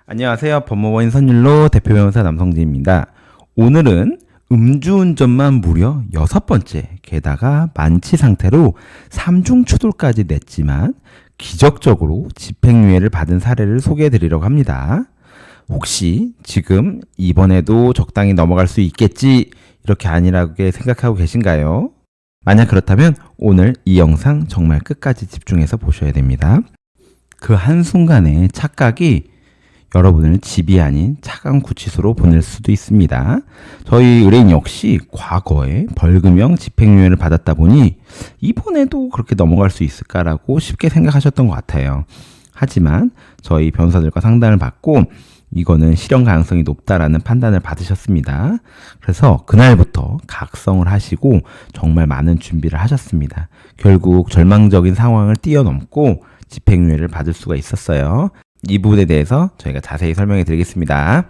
안녕하세요. 법무법인 선율로 대표 변호사 남성진입니다. 오늘은 음주운전만 무려 6번째, 게다가 만취 상태로 3중 추돌까지 냈지만 기적적으로 집행유예를 받은 사례를 소개해 드리려고 합니다. 혹시 지금 이번에도 적당히 넘어갈 수 있겠지 이렇게 안일하게 생각하고 계신가요? 만약 그렇다면 오늘 이 영상 정말 끝까지 집중해서 보셔야 됩니다. 그 한순간의 착각이 여러분을 집이 아닌 차관 구치소로 보낼 수도 있습니다. 저희 의뢰인 역시 과거에 벌금형 집행유예를 받았다 보니 이번에도 그렇게 넘어갈 수 있을까라고 쉽게 생각하셨던 것 같아요. 하지만 저희 변호사들과 상담을 받고 이거는 실형 가능성이 높다라는 판단을 받으셨습니다. 그래서 그날부터 각성을 하시고 정말 많은 준비를 하셨습니다. 결국 절망적인 상황을 뛰어넘고 집행유예를 받을 수가 있었어요. 이 부분에 대해서 저희가 자세히 설명해 드리겠습니다.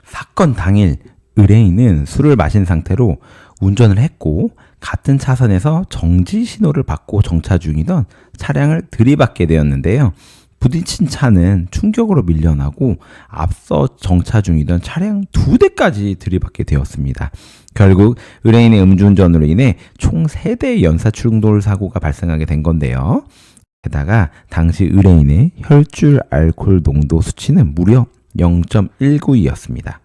사건 당일 의뢰인은 술을 마신 상태로 운전을 했고 같은 차선에서 정지 신호를 받고 정차 중이던 차량을 들이받게 되었는데요. 부딪힌 차는 충격으로 밀려나고 앞서 정차 중이던 차량 2대까지 들이받게 되었습니다. 결국 의뢰인의 음주운전으로 인해 총 3대의 연사충돌 사고가 발생하게 된 건데요. 게다가 당시 의뢰인의 혈중 알코올 농도 수치는 무려 0.192였습니다.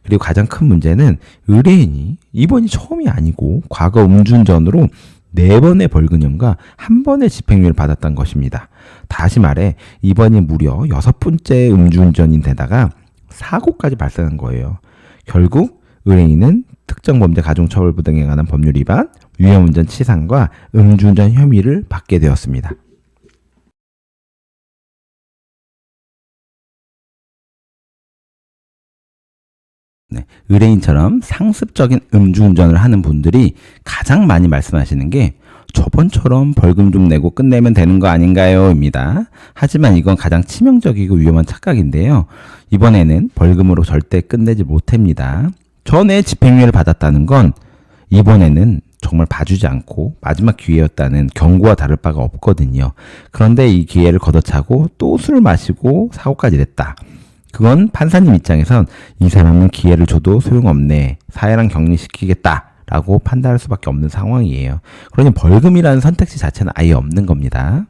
그리고 가장 큰 문제는 의뢰인이 이번이 처음이 아니고 과거 음주운전으로 4번의 벌금형과 1번의 집행유예를 받았던 것입니다. 다시 말해 이번이 무려 6번째 음주운전인데다가 사고까지 발생한 거예요. 결국 의뢰인은 특정범죄 가중처벌부 등에 관한 법률 위반, 위험운전 치상과 음주운전 혐의를 받게 되었습니다. 네, 의뢰인처럼 상습적인 음주운전을 하는 분들이 가장 많이 말씀하시는 게 저번처럼 벌금 좀 내고 끝내면 되는 거 아닌가요? 입니다. 하지만 이건 가장 치명적이고 위험한 착각인데요. 이번에는 벌금으로 절대 끝내지 못합니다. 전에 집행유예를 받았다는 건 이번에는 정말 봐주지 않고 마지막 기회였다는 경고와 다를 바가 없거든요. 그런데 이 기회를 걷어차고 또 술을 마시고 사고까지 냈다. 그건 판사님 입장에선 이 사람은 기회를 줘도 소용없네. 사회랑 격리시키겠다. 라고 판단할 수밖에 없는 상황이에요. 그러니 벌금이라는 선택지 자체는 아예 없는 겁니다.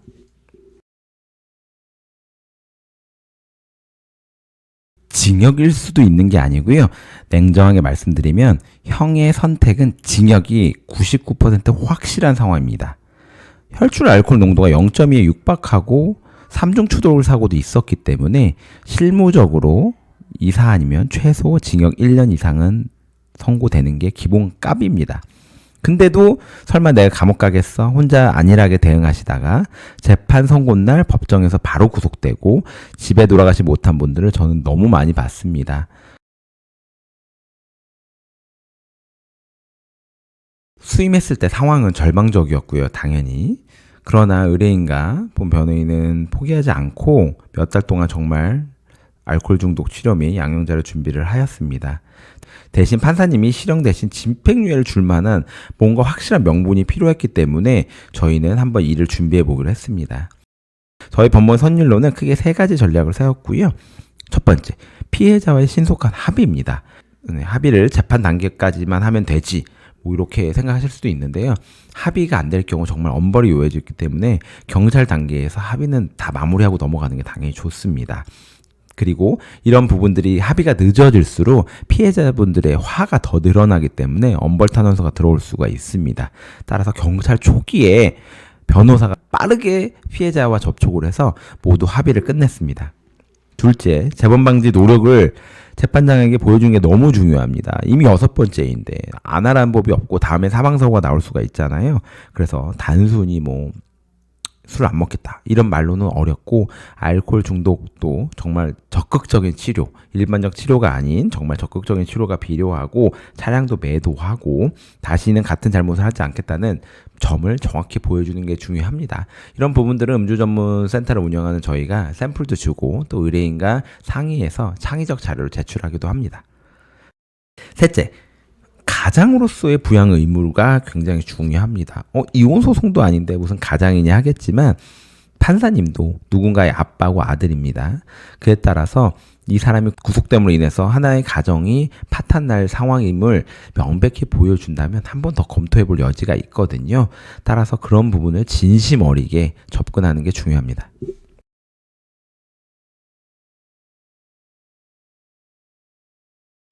징역일 수도 있는 게 아니고요. 냉정하게 말씀드리면 형의 선택은 징역이 99% 확실한 상황입니다. 혈중 알코올 농도가 0.2에 육박하고 3중 추돌 사고도 있었기 때문에 실무적으로 이 사안이면 최소 징역 1년 이상은 선고되는 게 기본값입니다. 근데도 설마 내가 감옥 가겠어? 혼자 안일하게 대응하시다가 재판 선고날 법정에서 바로 구속되고 집에 돌아가지 못한 분들을 저는 너무 많이 봤습니다. 수임했을 때 상황은 절망적이었고요, 당연히. 그러나 의뢰인과 본 변호인은 포기하지 않고 몇 달 동안 정말 알코올 중독 치료 및 양형자료 준비를 하였습니다. 대신 판사님이 실형 대신 집행유예를 줄 만한 뭔가 확실한 명분이 필요했기 때문에 저희는 한번 이를 준비해 보기로 했습니다. 저희 법무원 선율로는 크게 3가지 전략을 세웠고요. 첫 번째, 피해자와의 신속한 합의입니다. 합의를 재판 단계까지만 하면 되지. 이렇게 생각하실 수도 있는데요. 합의가 안 될 경우 정말 엄벌이 요해졌기 때문에 경찰 단계에서 합의는 다 마무리하고 넘어가는 게 당연히 좋습니다. 그리고 이런 부분들이 합의가 늦어질수록 피해자분들의 화가 더 늘어나기 때문에 엄벌 탄원서가 들어올 수가 있습니다. 따라서 경찰 초기에 변호사가 빠르게 피해자와 접촉을 해서 모두 합의를 끝냈습니다. 둘째, 재범 방지 노력을 재판장에게 보여주는 게 너무 중요합니다. 이미 6번째인데 안 하라는 법이 없고 다음에 사망사고가 나올 수가 있잖아요. 그래서 단순히 술 안 먹겠다 이런 말로는 어렵고 알코올 중독도 정말 적극적인 치료, 일반적 치료가 아닌 정말 적극적인 치료가 필요하고 차량도 매도하고 다시는 같은 잘못을 하지 않겠다는 점을 정확히 보여주는 게 중요합니다. 이런 부분들은 음주 전문 센터를 운영하는 저희가 샘플도 주고 또 의뢰인과 상의해서 창의적 자료를 제출하기도 합니다. 셋째, 가장으로서의 부양 의무가 굉장히 중요합니다. 이혼 소송도 아닌데 무슨 가장이냐 하겠지만 판사님도 누군가의 아빠고 아들입니다. 그에 따라서 이 사람이 구속됨으로 인해서 하나의 가정이 파탄날 상황임을 명백히 보여준다면 한 번 더 검토해 볼 여지가 있거든요. 따라서 그런 부분을 진심 어리게 접근하는 게 중요합니다.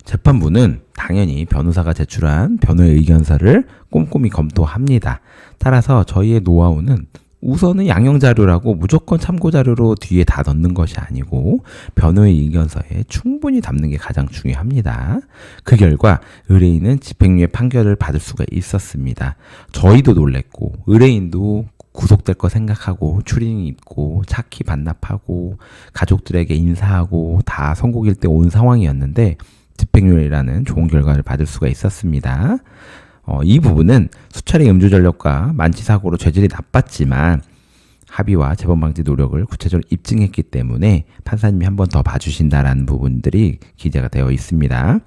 재판부는 당연히 변호사가 제출한 변호의 의견서를 꼼꼼히 검토합니다. 따라서 저희의 노하우는 우선은 양형자료라고 무조건 참고자료로 뒤에 다 넣는 것이 아니고 변호의 의견서에 충분히 담는 게 가장 중요합니다. 그 결과 의뢰인은 집행유예 판결을 받을 수가 있었습니다. 저희도 놀랬고 의뢰인도 구속될 거 생각하고 추리닝 입고 차키 반납하고 가족들에게 인사하고 다 선고일 때 온 상황이었는데 집행유예라는 좋은 결과를 받을 수가 있었습니다. 이 부분은 수차례 음주 전력과 만취 사고로 죄질이 나빴지만 합의와 재범 방지 노력을 구체적으로 입증했기 때문에 판사님이 한 번 더 봐주신다라는 부분들이 기재가 되어 있습니다.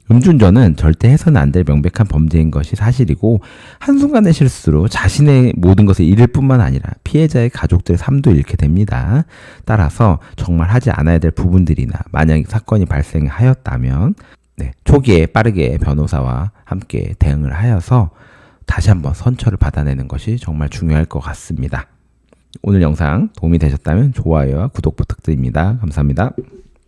음주운전은 절대 해서는 안 될 명백한 범죄인 것이 사실이고 한순간의 실수로 자신의 모든 것을 잃을 뿐만 아니라 피해자의 가족들의 삶도 잃게 됩니다. 따라서 정말 하지 않아야 될 부분들이나 만약 사건이 발생하였다면 초기에 빠르게 변호사와 함께 대응을 하여서 다시 한번 선처를 받아내는 것이 정말 중요할 것 같습니다. 오늘 영상 도움이 되셨다면 좋아요와 구독 부탁드립니다. 감사합니다.